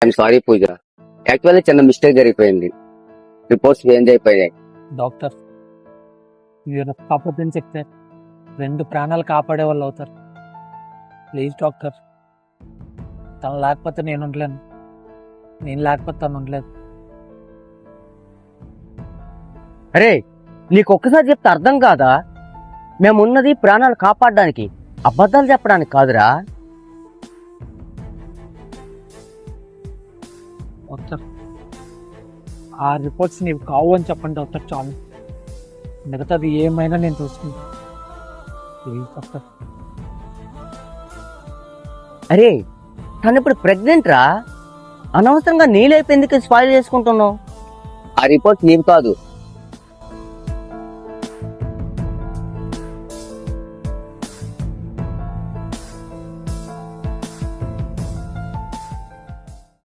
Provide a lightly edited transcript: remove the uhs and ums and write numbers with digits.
I'm sorry puja, actually చిన్న mistake జరిగిపోయింది. Reports change అయిపోయాయి. డాక్టర్ మీరు కాపాడని చెప్తే 2 ప్రాణాలు కాపాడే వాళ్ళు అవుతారు. ప్లీజ్ డాక్టర్, తను లేకపోతే నేను ఉండలేను, నేను లేకపోతే తను ఉండలేదు. అరే నీకు ఒక్కసారి చెప్తే అర్థం కాదా? మేమున్నది ప్రాణాలు కాపాడడానికి, అబద్ధాలు చెప్పడానికి కాదురా. డాక్టర్ ఆ రిపోర్ట్స్ నీవు కావు అని చెప్పండి డాక్టర్, చాలు. మిగతాది ఏమైనా నేను చూసుకుంటాను. Please doctor. అరే తను ఇప్పుడు ప్రెగ్నెంట్ రా, అనవసరంగా నీ లైఫ్ ఎందుకు స్పాయిల్ చేసుకుంటున్నావు? ఆ రిపోర్ట్స్ నీవు కాదు,